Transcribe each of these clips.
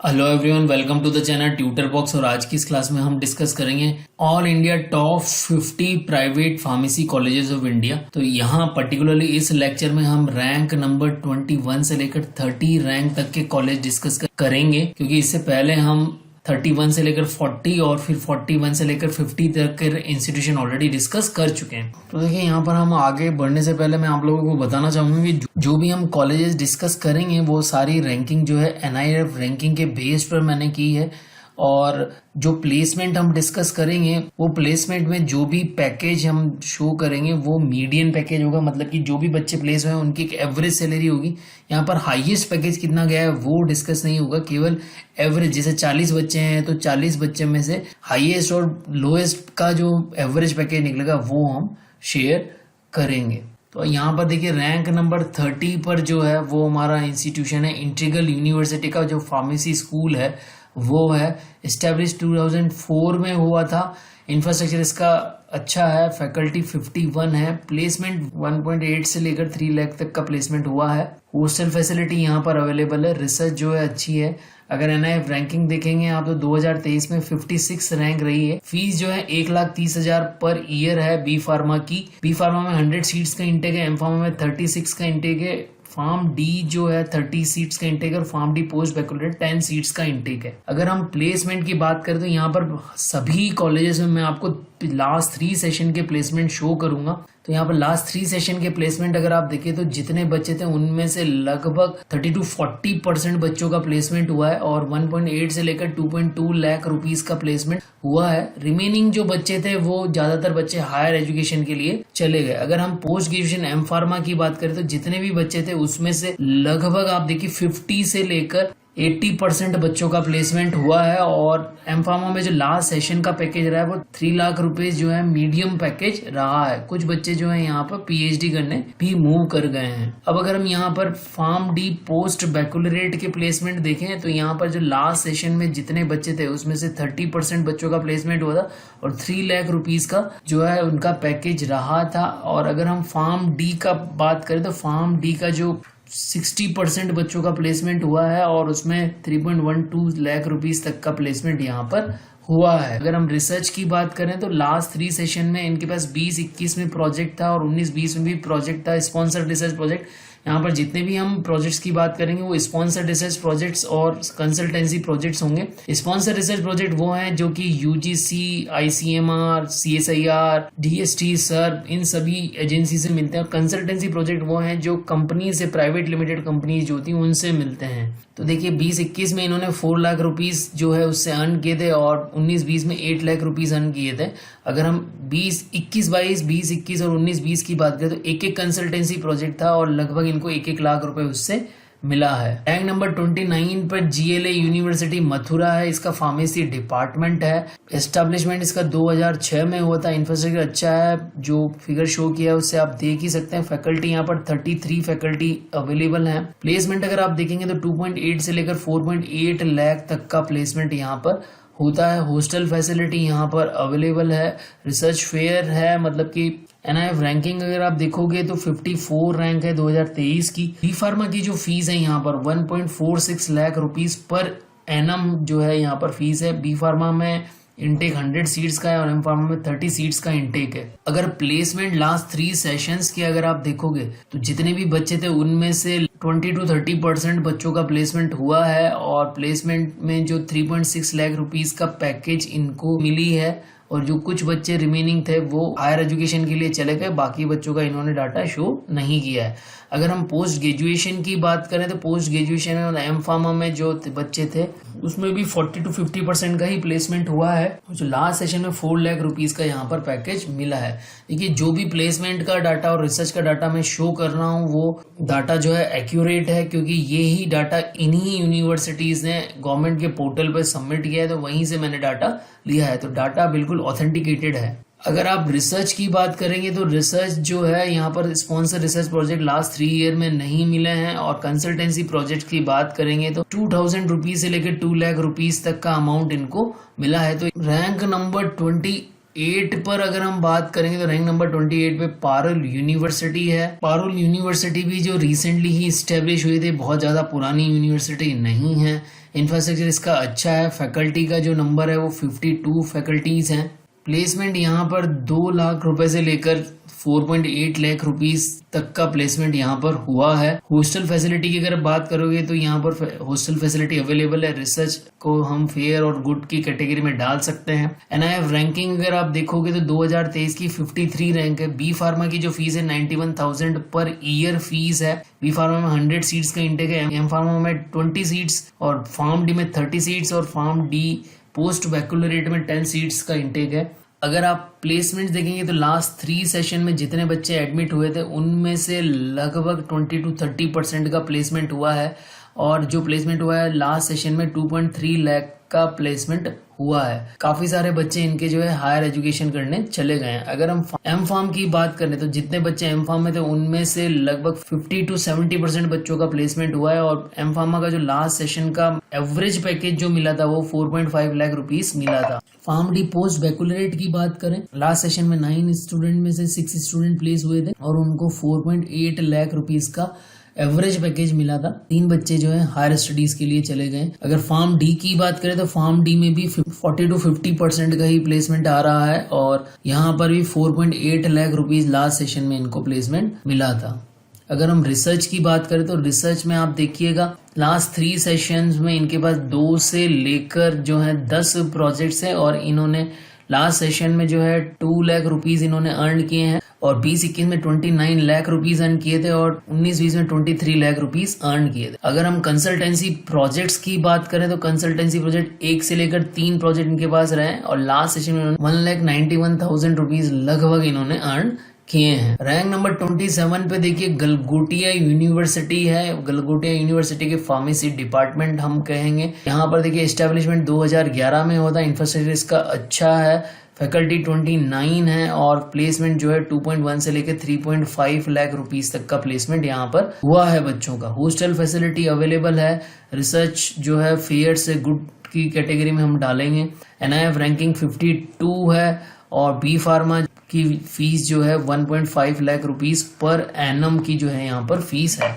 Hello everyone, welcome to the channel tutor box. और आज की इस क्लास में हम डिस्कस करेंगे all India top 50 private pharmacy colleges of India. तो यहाँ पर्टिकुलरली इस लेक्चर में हम रैंक नंबर 21 से लेकर 30 रैंक तक के कॉलेज डिस्कस करेंगे, क्योंकि इससे पहले हम 31 से लेकर 40 और फिर 41 से लेकर 50 तक के इंस्टीट्यूशन ऑलरेडी डिस्कस कर चुके हैं। तो देखिए, यहाँ पर हम आगे बढ़ने से पहले मैं आप लोगों को बताना चाहूंगा कि जो भी हम कॉलेजेस डिस्कस करेंगे वो सारी रैंकिंग जो है NIRF रैंकिंग के बेस पर मैंने की है। और जो प्लेसमेंट हम डिस्कस करेंगे वो प्लेसमेंट में जो भी पैकेज हम शो करेंगे वो मीडियन पैकेज होगा, मतलब कि जो भी बच्चे प्लेस हुए हैं उनकी एक एवरेज सैलरी होगी। यहाँ पर हाईएस्ट पैकेज कितना गया है वो डिस्कस नहीं होगा, केवल एवरेज। जैसे 40 बच्चे हैं तो 40 बच्चे में से हाईएस्ट और लोएस्ट का जो एवरेज पैकेज निकलेगा वो हम शेयर करेंगे। तो यहाँ पर देखिए, रैंक नंबर 30 पर जो है वो हमारा इंस्टीट्यूशन है इंटीग्रल यूनिवर्सिटी का जो फार्मेसी स्कूल है वो है। इस्टेब्लिश 2004 में हुआ था। इंफ्रास्ट्रक्चर इसका अच्छा है, फैकल्टी 51 है, प्लेसमेंट 1.8 से लेकर 3 लाख तक का प्लेसमेंट हुआ है। हॉस्टल फैसिलिटी यहाँ पर अवेलेबल है। रिसर्च जो है अच्छी है। अगर NIRF रैंकिंग देखेंगे आप तो 2023 में 56 रैंक रही है। फीस जो है 1,30,000 पर ईयर है बी फार्मा की। बी फार्मा में 100 सीट्स का इंटेक है, एम फार्मा में 36 का इंटेक है, फार्म डी जो है 30 सीट्स का इंटेक है और फार्म डी पोस्ट बैकलॉरेट 10 सीट्स का इंटेक है। अगर हम प्लेसमेंट की बात करें तो यहाँ पर सभी कॉलेजेस में मैं आपको लास्ट 3 सेशन के प्लेसमेंट शो करूंगा। तो यहाँ पर लास्ट 3 सेशन के प्लेसमेंट अगर आप देखें तो जितने बच्चे थे उनमें से लगभग 30 to 40% बच्चों का प्लेसमेंट हुआ है और 1.8 से लेकर 2.2 लाख रुपीस का प्लेसमेंट हुआ है। रिमेनिंग जो बच्चे थे वो ज्यादातर बच्चे हायर एजुकेशन के लिए चले गए। अगर हम पोस्ट ग्रेजुएशन एम फार्मा की बात करें तो जितने भी बच्चे थे उसमें से लगभग आप देखिए 50 से लेकर 80% बच्चों का प्लेसमेंट हुआ है। और एम फार्मा में जो लास्ट सेशन का पैकेज रहा है वो 3 लाख रुपए जो है मीडियम पैकेज रहा है। कुछ बच्चे जो है यहाँ पर PhD करने भी मूव कर गए हैं। अब अगर हम यहाँ पर फार्म डी पोस्ट बैकलॉरेट के प्लेसमेंट देखें तो यहाँ पर जो लास्ट सेशन में जितने बच्चे थे उसमें से 30% बच्चों का प्लेसमेंट हुआ था और 3 लाख रुपीस का जो है उनका पैकेज रहा था। और अगर हम फार्म डी का बात करें तो फार्म डी का जो 60% बच्चों का प्लेसमेंट हुआ है और उसमें 3.12 लाख रुपीस तक का प्लेसमेंट यहाँ पर हुआ है। अगर हम रिसर्च की बात करें तो लास्ट 3 सेशन में इनके पास 20-21 में प्रोजेक्ट था और 19-20 में भी प्रोजेक्ट था, स्पॉन्सर्ड रिसर्च प्रोजेक्ट। यहाँ पर जितने भी हम प्रोजेक्ट्स की बात करेंगे वो स्पॉन्सर्ड रिसर्च प्रोजेक्ट्स और कंसल्टेंसी प्रोजेक्ट्स होंगे। स्पॉन्सर्ड रिसर्च प्रोजेक्ट वो हैं जो कि UGC, ICMR, CSIR, DST, SERB इन सभी एजेंसी से मिलते हैं। और कंसल्टेंसी प्रोजेक्ट वो हैं जो कंपनी से, प्राइवेट लिमिटेड कंपनीज जो होती हैं उनसे मिलते हैं। तो देखिए 20-21 में इन्होंने 4 लाख रुपीस जो है उससे अर्न किए थे और 19-20 में 8 लाख रुपीस अर्न किए थे। अगर हम 20-21 20-21 और 19-20 की बात करें तो एक कंसल्टेंसी प्रोजेक्ट था और लगभग इनको 1-1 लाख रुपए उससे मिला है। रैंक नंबर 29 पर GLA यूनिवर्सिटी मथुरा है, इसका फार्मेसी डिपार्टमेंट है। एस्टेब्लिशमेंट इसका 2006 में हुआ था। इंफ्रास्ट्रक्चर अच्छा है, जो फिगर शो किया है उससे आप देख ही सकते हैं। फैकल्टी यहाँ पर 33 फैकल्टी अवेलेबल है। प्लेसमेंट अगर आप देखेंगे तो 2.8 से लेकर 4.8 लाख तक का प्लेसमेंट यहाँ पर होता है। हॉस्टल फैसिलिटी यहाँ पर अवेलेबल है। रिसर्च फेयर है, मतलब कि NIRF रैंकिंग अगर आप देखोगे तो 54 रैंक है 2023 की। बी फार्मा की जो फीस है यहाँ पर 1.46 लाख रुपीस पर एनम जो है यहाँ पर फीस है। बी फार्मा में इंटेक 100 सीट्स का है और एम फार्मा में 30 सीट्स का इंटेक है। अगर प्लेसमेंट लास्ट 3 सेशंस के अगर आप देखोगे तो जितने भी बच्चे थे उनमें से 20 to 30% बच्चों का प्लेसमेंट हुआ है और प्लेसमेंट में जो 3.6 लाख रुपीस का पैकेज इनको मिली है। और जो कुछ बच्चे रिमेनिंग थे वो हायर एजुकेशन के लिए चले गए, बाकी बच्चों का इन्होंने डाटा शो नहीं किया है। अगर हम पोस्ट ग्रेजुएशन की बात करें तो पोस्ट ग्रेजुएशन और एम फार्मा में जो बच्चे थे उसमें भी 40 to 50% का ही प्लेसमेंट हुआ है। जो लास्ट सेशन में 4 लाख रुपीस का यहाँ पर पैकेज मिला है। देखिए, जो भी प्लेसमेंट का डाटा और रिसर्च का डाटा मैं शो कर रहा हूँ वो डाटा जो है एक्यूरेट है, क्योंकि ये ही डाटा इन्हीं यूनिवर्सिटीज ने गवर्नमेंट के पोर्टल पर सबमिट किया है, तो वहीं से मैंने डाटा लिया है। तो डाटा बिल्कुल ऑथेंटिकेटेड है। अगर आप रिसर्च की बात करेंगे तो रिसर्च जो है यहाँ पर sponsor research project last 3 year में नहीं मिले हैं। और कंसल्टेंसी प्रोजेक्ट की बात करेंगे तो 2000 रुपीज से लेकर 2 लाख रुपीज तक का अमाउंट इनको मिला है। तो रैंक नंबर 28 पर अगर हम बात करेंगे तो रैंक नंबर 28 पे पारुल यूनिवर्सिटी है। पारुल यूनिवर्सिटी भी जो रिसेंटली ही स्टेब्लिश हुई थी, बहुत ज्यादा पुरानी यूनिवर्सिटी नहीं है। इंफ्रास्ट्रक्चर इसका अच्छा है। फैकल्टी का जो नंबर है वो 52 फैकल्टीज हैं। प्लेसमेंट यहाँ पर 2 लाख रुपए से लेकर 4.8 लाख रुपीस तक का प्लेसमेंट यहाँ पर हुआ है। हॉस्टल फैसिलिटी की अगर बात करोगे तो यहाँ पर हॉस्टल फैसिलिटी अवेलेबल है। रिसर्च को हम फेयर और गुड की कैटेगरी में डाल सकते हैं। NIF रैंकिंग अगर आप देखोगे तो 2023 की 53 रैंक है। बी फार्मा की जो फीस है 91,000 पर ईयर फीस है। बी फार्मा में 100 सीट्स का इंटेक है, एम फार्मा में 20 सीट्स और फार्म डी में 30 सीट्स और फार्म डी पोस्ट बैकलॉरेट में 10 सीट्स का इंटेक है। अगर आप प्लेसमेंट देखेंगे तो लास्ट 3 सेशन में जितने बच्चे एडमिट हुए थे उनमें से लगभग 20 to 30% का प्लेसमेंट हुआ है और जो प्लेसमेंट हुआ है लास्ट सेशन में 2.3 लाख का प्लेसमेंट हुआ है। काफी सारे बच्चे इनके जो है हायर एजुकेशन करने चले गए हैं। अगर हम एम फार्म की बात करें तो जितने बच्चे एम फार्म में थे उनमें से लगभग 50 to 70% बच्चों का प्लेसमेंट हुआ है और एम फार्मा का जो लास्ट सेशन का एवरेज पैकेज जो मिला था वो 4.5 लाख रुपीस मिला था। फार्म डी पोस्ट बैकलॉरेट की बात करें, लास्ट सेशन में 9 स्टूडेंट में से 6 स्टूडेंट प्लेस हुए थे और उनको 4.8 लाख रुपीस का एवरेज पैकेज मिला था। 3 बच्चे जो है हायर स्टडीज के लिए चले गए। अगर फार्म डी की बात करें तो फार्म डी में भी 40 to 50% का ही प्लेसमेंट आ रहा है और यहाँ पर भी 4.8 लाख रुपीस लास्ट सेशन में इनको प्लेसमेंट मिला था। अगर हम रिसर्च की बात करें तो रिसर्च में आप देखिएगा लास्ट 3 सेशंस में इनके पास 2 से लेकर जो है 10 प्रोजेक्ट्स हैं और इन्होंने लास्ट सेशन में जो है 2 लाख रुपीस इन्होंने अर्न किए हैं और 20-21 में 29 लाख रुपीस अर्न किए थे और 19-20 में 23 लाख रुपीस अर्न किए थे। अगर हम कंसल्टेंसी प्रोजेक्ट्स की बात करें तो कंसल्टेंसी प्रोजेक्ट 1 से लेकर 3 प्रोजेक्ट इनके पास रहे और लास्ट सेशन में 1,91,000 रुपीस लगभग इन्होंने अर्न किए हैं। रैंक नंबर 27 पे देखिए गलगोटिया यूनिवर्सिटी है। गलगोटिया यूनिवर्सिटी के फार्मेसी डिपार्टमेंट हम कहेंगे। यहाँ पर देखिए एस्टेब्लिशमेंट 2011 में होता है। इंफ्रास्ट्रक्चर इसका अच्छा है। फैकल्टी 29 है और प्लेसमेंट जो है 2.1 से लेकर 3.5 लाख रुपीस तक का प्लेसमेंट यहाँ पर हुआ है बच्चों का। हॉस्टल फैसिलिटी अवेलेबल है। रिसर्च जो है फेयर से गुड की कैटेगरी में हम डालेंगे। NIF रैंकिंग 52 है और बी फार्मा की फीस जो है 1.5 लाख रुपीस पर एनम की जो है यहाँ पर फीस है।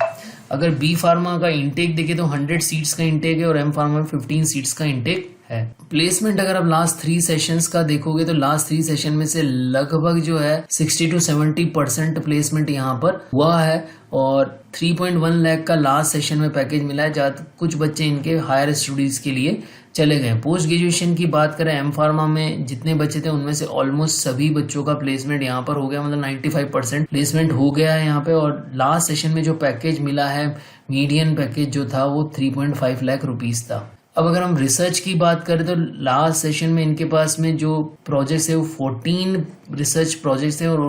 अगर बी फार्मा का इंटेक देखें तो 100 सीट्स का इंटेक है और एम फार्मा में 15 सीट्स का इंटेक है। प्लेसमेंट अगर आप लास्ट 3 सेशंस का देखोगे तो लास्ट 3 सेशन में से लगभग जो है 60 to 70% प्लेसमेंट यहाँ पर हुआ है और 3.1 लाख का लास्ट सेशन में पैकेज मिला है। जहाँ कुछ बच्चे इनके हायर स्टडीज के लिए चले गए। पोस्ट ग्रेजुएशन की बात करें एम फार्मा में जितने बच्चे थे उनमें से ऑलमोस्ट सभी बच्चों का प्लेसमेंट यहाँ पर हो गया, मतलब 95% प्लेसमेंट हो गया है यहाँ पे। और लास्ट सेशन में जो पैकेज मिला है मीडियन पैकेज जो था वो 3.5 लाख रुपीस था। अब अगर हम रिसर्च की बात करें तो लास्ट सेशन में इनके पास में जो प्रोजेक्ट्स है वो 14 रिसर्च प्रोजेक्ट्स थे और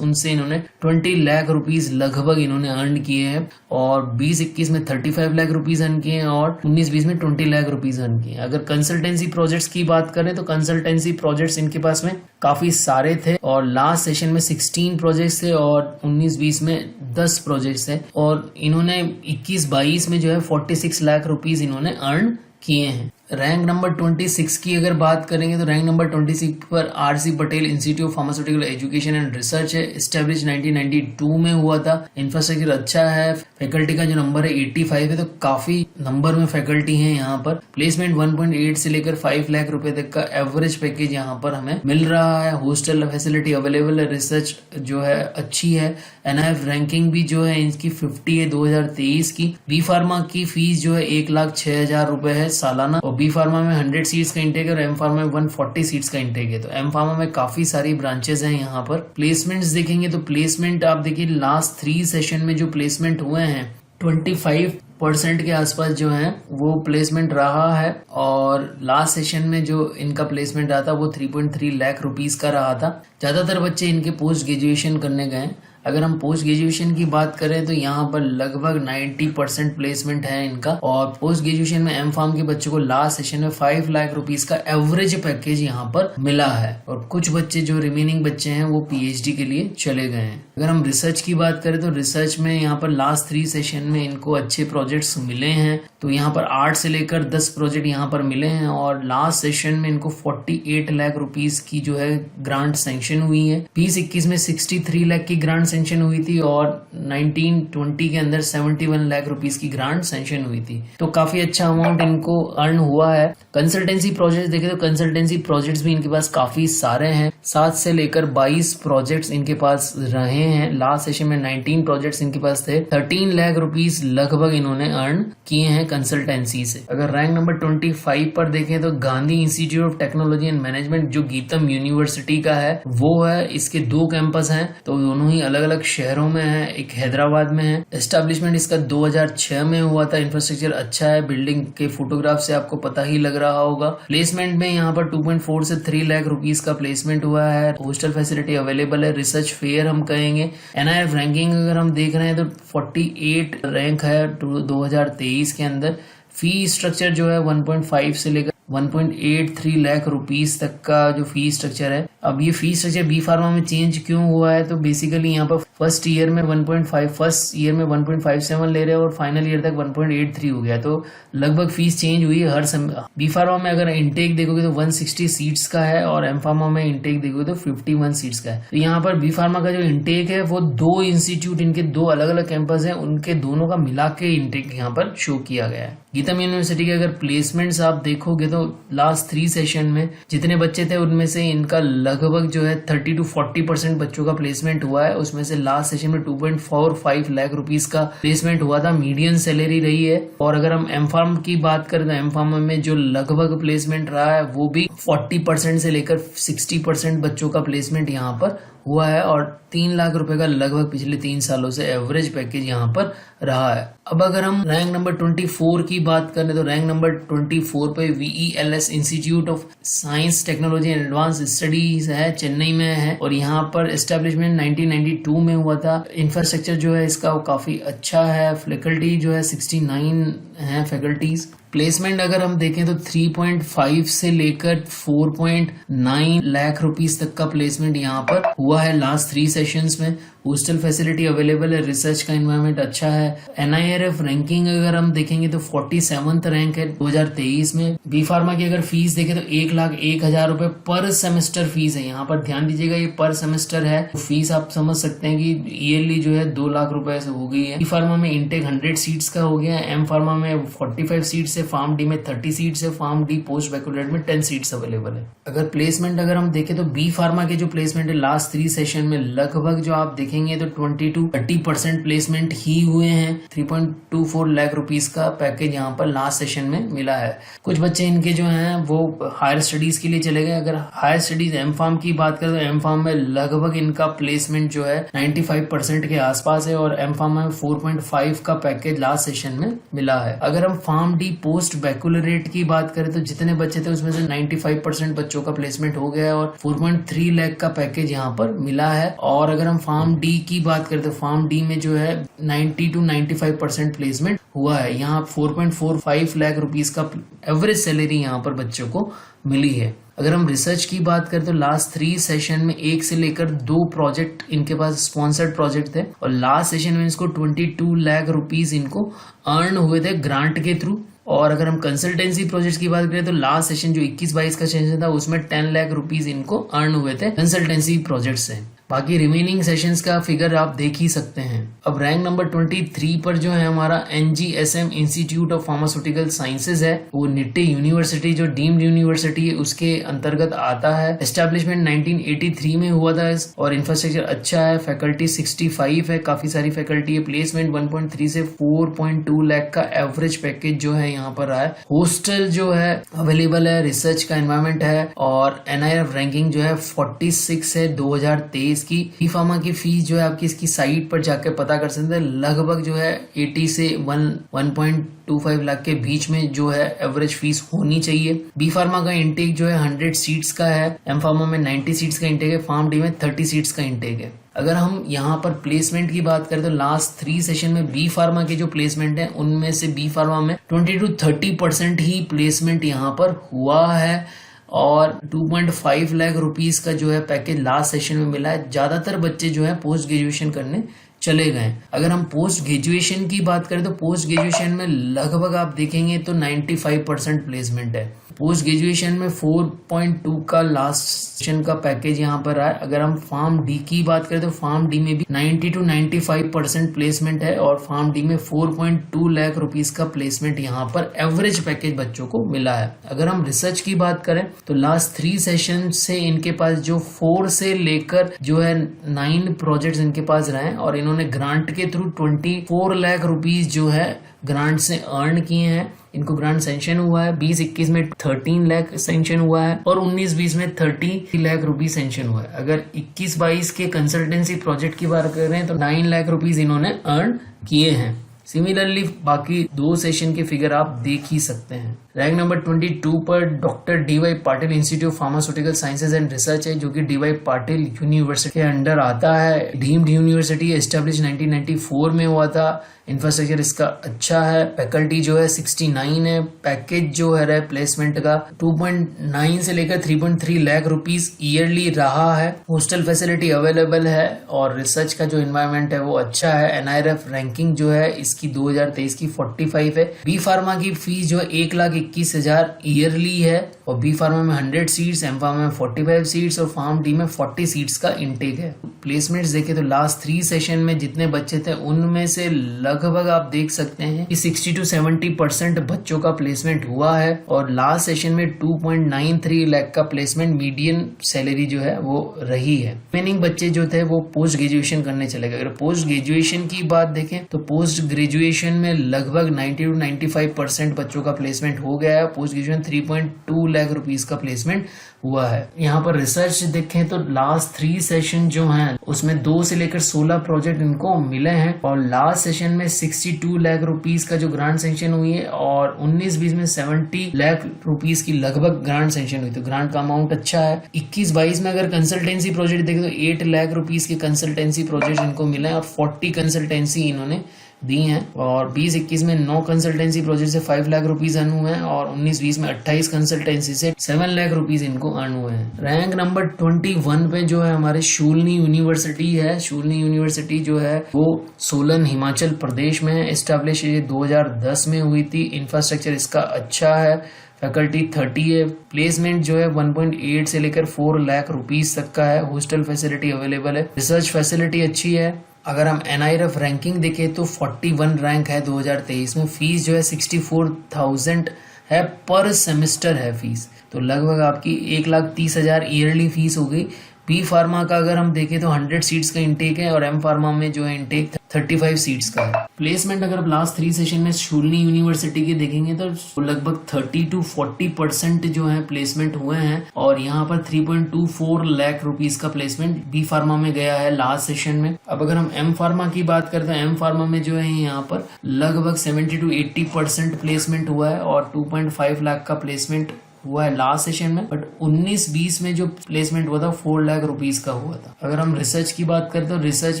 उनसे इन्होंने 20 लाख रुपीस लगभग इन्होंने अर्न किए हैं और 20-21 में 35 लाख रुपीस अर्न किए हैं और 19-20 में 20 लाख रुपीस अर्न किए हैं। अगर कंसल्टेंसी प्रोजेक्ट्स की बात करें तो कंसल्टेंसी प्रोजेक्ट्स इनके पास में काफी सारे थे और लास्ट सेशन में 16 प्रोजेक्ट्स थे और 19-20 में 10 प्रोजेक्ट्स थे और इन्होंने 21-22 में जो है 46 लाख रुपीस इन्होंने अर्न किए हैं। रैंक नंबर 26 की अगर बात करेंगे तो रैंक नंबर 26 पर RC Patel institute of pharmaceutical education and research है। एस्टेब्लिश 1992 में हुआ था। इंफ्रास्ट्रक्चर अच्छा है। फैकल्टी का जो नंबर है 85 है तो काफी नंबर में फैकल्टी है यहाँ पर। प्लेसमेंट 1.8 से लेकर 5 लाख रुपए तक का एवरेज पैकेज यहाँ पर हमें मिल रहा है। हॉस्टल फैसिलिटी अवेलेबल है। रिसर्च जो है अच्छी है। NIF रैंकिंग भी जो है इनकी 50 है 2023 की। बी फार्मा की फीस जो है 1,06,000 रुपए है सालाना और बी फार्मा में 100 सीट्स का इंटेक है और एम फार्मा में 140 सीट्स का इंटेक है। तो एम फार्मा में काफी सारी ब्रांचेस हैं यहाँ पर। प्लेसमेंट्स देखेंगे तो प्लेसमेंट आप देखिए लास्ट 3 सेशन में जो प्लेसमेंट हुए हैं 25% के आसपास जो है वो प्लेसमेंट रहा है और लास्ट सेशन में जो इनका प्लेसमेंट रहा था वो 3.3 लाख रुपीस का रहा था। ज्यादातर बच्चे इनके पोस्ट ग्रेजुएशन करने गए। अगर हम पोस्ट ग्रेजुएशन की बात करें तो यहाँ पर लगभग 90% प्लेसमेंट है इनका और पोस्ट ग्रेजुएशन में एम फार्म के बच्चों को लास्ट सेशन में 5 लाख रुपीस का एवरेज पैकेज यहाँ पर मिला है और कुछ बच्चे जो रिमेनिंग बच्चे हैं वो PhD के लिए चले गए हैं। अगर हम रिसर्च की बात करें तो रिसर्च में यहाँ पर लास्ट 3 सेशन में इनको अच्छे प्रोजेक्ट्स मिले हैं। तो यहाँ पर 8 से लेकर 10 प्रोजेक्ट यहाँ पर मिले हैं और लास्ट सेशन में इनको 48 लाख रुपीस की जो है ग्रांट सैंक्शन हुई है। 20-21 में 63 लाख की ग्रांट सेंक्शन हुई थी और 1920 के अंदर 71 लाख रुपीस की ग्रांट सेंक्शन हुई थी। तो काफी अच्छा अमाउंट इनको अर्न हुआ है। कंसल्टेंसी प्रोजेक्ट देखें तो कंसल्टेंसी प्रोजेक्ट्स भी इनके पास काफी सारे हैं, 7 से लेकर 22 प्रोजेक्ट्स इनके पास रहे हैं। लास्ट सेशन में 19 प्रोजेक्ट्स इनके पास थे। 13 लाख रुपीस लगभग इन्होंने अर्न किए हैं कंसल्टेंसी से। अगर रैंक नंबर 25 पर देखें तो Gandhi institute of technology and management जो गीतम यूनिवर्सिटी का है वो है। इसके 2 कैंपस हैं, तो दोनों ही अलग अलग शहरों में है। एक हैदराबाद में है। एस्टेब्लिशमेंट इसका 2006 में हुआ था। इंफ्रास्ट्रक्चर अच्छा है, बिल्डिंग के फोटोग्राफ से आपको पता ही लग रहा होगा। प्लेसमेंट में यहाँ पर 2.4 से 3 लाख रुपीस का प्लेसमेंट हुआ है। हॉस्टल फैसिलिटी अवेलेबल है। रिसर्च फेयर हम कहेंगे। NIRF रैंकिंग अगर हम देख रहे हैं तो 48 रैंक है 2023 के अंदर। फी स्ट्रक्चर जो है 1.5 से लेकर 1.83 लाख रुपीस तक का जो फी स्ट्रक्चर है। अब ये फी स्ट्रक्चर बी फार्मा में चेंज क्यों हुआ है, तो बेसिकली यहाँ पर फर्स्ट ईयर में 1.57 ले रहे हैं और फाइनल ईयर तक 1.83 हो गया। तो लगभग फीस चेंज हुई है हर समय। बी फार्मा में अगर इनटेक देखोगे तो 160 सीट्स का है और एम फार्मा में इनटेक देखोगे तो 51 सीट्स का है। तो यहाँ पर बी फार्मा का जो इनटेक है वो 2 इंस्टीट्यूट, इनके 2 अलग अलग कैंपस है, उनके दोनों का मिला के इनटेक यहाँ पर शो किया गया है। गीतम यूनिवर्सिटी के अगर प्लेसमेंट्स आप देखोगे तो लास्ट 3 सेशन में जितने बच्चे थे उनमें से इनका लगभग जो है 30 to 40% बच्चों का प्लेसमेंट हुआ है। उसमें से लास्ट सेशन में 2.45 लाख रुपीस का प्लेसमेंट हुआ था। मीडियन सैलरी रही है। और अगर हम एम फार्म की बात करें तो एम फार्म में जो लगभग प्लेसमेंट रहा है वो भी 40% से लेकर 60% बच्चों का प्लेसमेंट यहाँ पर हुआ है और 3 लाख रुपए का लगभग पिछले 3 सालों से एवरेज पैकेज यहाँ पर रहा है। अब अगर हम रैंक नंबर 24 की बात करें तो रैंक नंबर 24 पे VELS institute of science technology and advance studies है, चेन्नई में है और यहाँ पर एस्टेब्लिशमेंट 1992 में हुआ था। इंफ्रास्ट्रक्चर जो है इसका वो काफी अच्छा है। फैकल्टी जो है 69 है फैकल्टीज। प्लेसमेंट अगर हम देखें तो 3.5 से लेकर 4.9 लाख रुपीस तक का प्लेसमेंट यहाँ पर हुआ है लास्ट 3 सेशंस में। हॉस्टल फैसिलिटी अवेलेबल है। रिसर्च का एनवायरनमेंट अच्छा है। NIRF रैंकिंग अगर हम देखेंगे तो 47th रैंक है 2023 में। बी फार्मा की अगर फीस देखें तो 1,01,000 रुपए पर सेमेस्टर फीस है। यहाँ पर ध्यान दीजिएगा ये पर सेमेस्टर है। तो फीस आप समझ सकते हैं कि ईयरली जो है 2 लाख रुपए से हो गई है। बी फार्मा में इंटेक 100 सीट्स का हो गया है। एम फार्मा में 45 सीट्स है। फार्म डी में 30 सीट्स है। फार्म डी पोस्ट बैकलॉरेट में 10 सीट्स अवेलेबल है। अगर प्लेसमेंट अगर हम देखें तो बी फार्मा के जो प्लेसमेंट है लास्ट 3 सेशन में लगभग जो आप देखेंगे तो 20 to 30% प्लेसमेंट ही हुए हैं। 3.24 लाख रुपीस का पैकेज यहाँ पर लास्ट सेशन में मिला है। कुछ बच्चे इनके जो हैं वो हायर स्टडीज के लिए चले गए। अगर हायर स्टडीज एम फार्म की बात करें तो एम फार्म में लगभग इनका प्लेसमेंट जो है 95% के आसपास है और एम फार्म में 4.5 का पैकेज लास्ट सेशन में मिला है। अगर हम फार्म डी पोस्ट बैकुलरेट की बात करें तो जितने बच्चे थे उसमें से 95% बच्चों का प्लेसमेंट हो गया है और 4.3 लाख का पैकेज यहाँ पर मिला है। और अगर हम फार्म डी की बात करें तो फार्म डी में जो है 90 to 95% प्लेसमेंट हुआ है। यहाँ 4.45 लाख रुपीस का एवरेज सैलरी यहाँ पर बच्चों को मिली है। अगर हम रिसर्च की बात करें तो लास्ट 3 सेशन में 1 से लेकर 2 प्रोजेक्ट इनके पास स्पॉन्सर्ड प्रोजेक्ट थे और लास्ट सेशन में इसको 22 लाख रुपीस इनको अर्न हुए थे ग्रांट के थ्रू। और अगर हम कंसल्टेंसी प्रोजेक्ट की बात करें तो लास्ट सेशन जो 21-22 का सेशन था उसमें 10 लाख रुपीस इनको अर्न हुए थे कंसल्टेंसी प्रोजेक्ट से। बाकी रिमेनिंग सेशंस का फिगर आप देख ही सकते हैं। अब रैंक नंबर 23 पर जो है हमारा NGSM institute of pharmaceutical sciences है। वो निट्टे यूनिवर्सिटी जो डीम्ड यूनिवर्सिटी है उसके अंतर्गत आता है। एस्टेब्लिशमेंट 1983 में हुआ था और इंफ्रास्ट्रक्चर अच्छा है। फैकल्टी 65 है, काफी सारी फैकल्टी है। प्लेसमेंट 1.3 से 4.2 लाख का एवरेज पैकेज जो है यहाँ पर रहा है। हॉस्टल जो है अवेलेबल है। रिसर्च का एनवायरमेंट है और NIRF रैंकिंग जो है 46 है 2023 की। बी फार्मा की फीस जो है आपकी इसकी साइट पर जाकर पता कर सकते हैं। लगभग जो है 80 से 1.25 लाख के बीच में जो है एवरेज फीस होनी चाहिए। बी फार्मा का इंटेक जो है 100 सीट्स का है। एम फार्मा में 90 सीट्स का इंटेक है। फार्म डी में 30 सीट्स का इंटेक है। अगर हम यहाँ पर प्लेसमेंट की बात करें तो लास्ट 3 सेशन में बी फार्मा के जो प्लेसमेंट है उनमें से बी फार्मा में 20 to 30% ही प्लेसमेंट यहाँ पर हुआ है और 2.5 लाख रुपीस का जो है पैकेज लास्ट सेशन में मिला है। ज्यादातर बच्चे जो है पोस्ट ग्रेजुएशन करने चले गए। अगर हम पोस्ट ग्रेजुएशन की बात करें तो पोस्ट ग्रेजुएशन में लगभग आप देखेंगे तो 95% प्लेसमेंट है। पोस्ट ग्रेजुएशन में 4.2 का लास्ट सेशन का पैकेज यहाँ पर है। अगर हम फार्म डी की बात करें तो फार्म डी में भी 90 to 95% प्लेसमेंट है और फार्म डी में 4.2 लाख रुपीस का प्लेसमेंट यहाँ पर एवरेज पैकेज बच्चों को मिला है। अगर हम रिसर्च की बात करें तो लास्ट 3 सेशन से इनके पास जो 4 से लेकर जो है 9 प्रोजेक्ट्स इनके पास रहे और इन्होंने ग्रांट के थ्रू 24 लाख रुपीस जो है ग्रांट से अर्न किए हैं। इनको ग्रांट सेंक्शन हुआ है 20-21 में 13 लाख सेंक्शन हुआ है और 19-20 में 30 लाख रुपीस सेंक्शन हुआ है। अगर 21-22 के कंसल्टेंसी प्रोजेक्ट की बात कर रहे हैं तो 9 लाख रुपीस इन्होंने अर्न किए हैं। सिमिलरली बाकी 2 सेशन के फिगर आप देख ही सकते हैं। रैंक नंबर 22 पर doctor D.Y.. Patil institute of pharmaceutical sciences and research है, जो कि डी.वाई. पाटिल यूनिवर्सिटी के अंडर आता है। डीम्ड यूनिवर्सिटी एस्टेब्लिश 1994 में हुआ था। इंफ्रास्ट्रक्चर इसका अच्छा है। फैकल्टी जो है 69 है। पैकेज जो है प्लेसमेंट का 2.9 से लेकर 3.3 लाख रुपीस ईयरली रहा है। हॉस्टल फैसिलिटी अवेलेबल है और रिसर्च का जो एनवायरनमेंट है वो अच्छा है। एनआईआरएफ रैंकिंग जो है इसकी 2023 की 45 है। बी फार्मा की फीस जो है 1,21,000 ईयरली है और बी फार्मा में 100 सीट्स, एम फार्मा में 45 सीट्स और फार्म डी में 40 सीट्स का इंटेक है। प्लेसमेंट्स देखें तो लास्ट 3 सेशन में जितने बच्चे थे उनमें से लगभग आप देख सकते हैं कि 60 to 70% बच्चों का प्लेसमेंट हुआ है और लास्ट सेशन में 2.93 लाख का प्लेसमेंट मीडियन सैलरी जो है वो रही है। रिमेनिंग बच्चे जो थे वो पोस्ट ग्रेजुएशन करने चले गए। अगर पोस्ट ग्रेजुएशन की बात देखें तो पोस्ट ग्रेजुएशन में लगभग 90 to 95% बच्चों का प्लेसमेंट हो गया है। पोस्ट ग्रेजुएशन 3.2 लाख रुपीस का प्लेसमेंट हुआ है। यहाँ पर रिसर्च देखें तो लास्ट 3 सेशन जो हैं उसमें 2 से लेकर 16 प्रोजेक्ट इनको मिले हैं और लास्ट सेशन में 62 लाख रुपीस का जो ग्रांट सेंक्शन हुई है और 19-20 में 70 लाख रुपीस की लगभग ग्रांट सेंक्शन हुई। तो ग्रांट का अमाउंट अच्छा है। 21-22 में अगर कंसल्टेंसी प्रोजेक्ट देखें तो 8 लाख रुपीस के कंसल्टेंसी प्रोजेक्ट इनको मिले हैं और 40 कंसल्टेंसी इन्होंने दी हैं और 20-21 में 9 कंसल्टेंसी प्रोजेक्ट से 5 लाख रुपीस अर्न हुए हैं और 19-20 में 28 कंसल्टेंसी से 7 लाख रुपीस इनको अर्न हुए हैं। रैंक नंबर 21 पे जो है हमारे शूलनी यूनिवर्सिटी है। शूलनी यूनिवर्सिटी जो है वो सोलन हिमाचल प्रदेश में है। एस्टेब्लिश 2010 में हुई थी। इंफ्रास्ट्रक्चर इसका अच्छा है। फैकल्टी 30 है। प्लेसमेंट जो है 1.8 से लेकर 4 लाख रुपीस तक का है। हॉस्टल फैसिलिटी अवेलेबल है। रिसर्च फैसिलिटी अच्छी है। अगर हम एनआईआरएफ रैंकिंग देखें तो 41 रैंक है 2023 में। फीस जो है 64,000 है पर सेमेस्टर है फीस, तो लगभग आपकी 1,30,000 ईयरली फीस हो गई। बी फार्मा का अगर हम देखें तो 100 सीट्स का इंटेक है और एम फार्मा में जो है इंटेक 35 सीट्स का है। प्लेसमेंट अगर लास्ट 3 सेशन में शूलनी यूनिवर्सिटी के देखेंगे तो लगभग 30 to 40% जो है प्लेसमेंट हुए हैं और यहाँ पर 3.24 लाख रुपीस का प्लेसमेंट बी फार्मा में गया है लास्ट सेशन में। अब अगर हम एम फार्मा की बात करते हैं, एम फार्मा में जो है यहाँ पर लगभग 70 to 80% प्लेसमेंट हुआ है और 2.5 लाख का प्लेसमेंट हुआ है लास्ट सेशन में। बट 19-20 में जो प्लेसमेंट हुआ था 4 लाख रुपीस का हुआ था। अगर हम रिसर्च की बात करें तो रिसर्च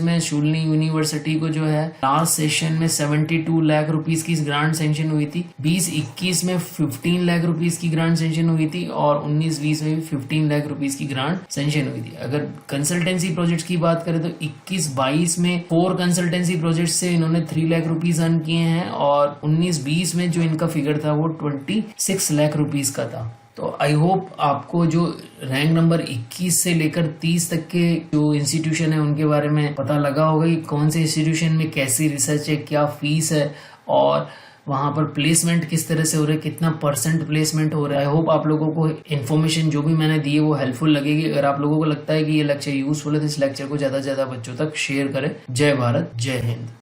में शूलनी यूनिवर्सिटी को जो है लास्ट सेशन में 72 लाख रुपीस की ग्रांट सेंक्शन हुई थी। 20-21 में 15 लाख रुपीस की ग्रांट सेंक्शन हुई थी और 19-20 में भी 15 लाख रुपीस की ग्रांट सेंक्शन हुई थी। अगर कंसल्टेंसी प्रोजेक्ट की बात करें तो 21-22 में 4 कंसल्टेंसी प्रोजेक्ट से इन्होंने 3 लाख रुपीस अर्न किए हैं और 19-20 में जो इनका फिगर था वो 26 लाख रुपीस का था। तो आई होप आपको जो रैंक नंबर 21 से लेकर 30 तक के जो इंस्टीट्यूशन है उनके बारे में पता लगा होगा कि कौन से इंस्टीट्यूशन में कैसी रिसर्च है, क्या फीस है और वहां पर प्लेसमेंट किस तरह से हो रहा है, कितना % प्लेसमेंट हो रहा है। आई होप आप लोगों को इन्फॉर्मेशन जो भी मैंने दी है वो हेल्पफुल लगेगी। अगर आप लोगों को लगता है कि ये लेक्चर यूजफुल है तो इस लेक्चर को ज्यादा से ज्यादा बच्चों तक शेयर करें। जय भारत, जय हिंद।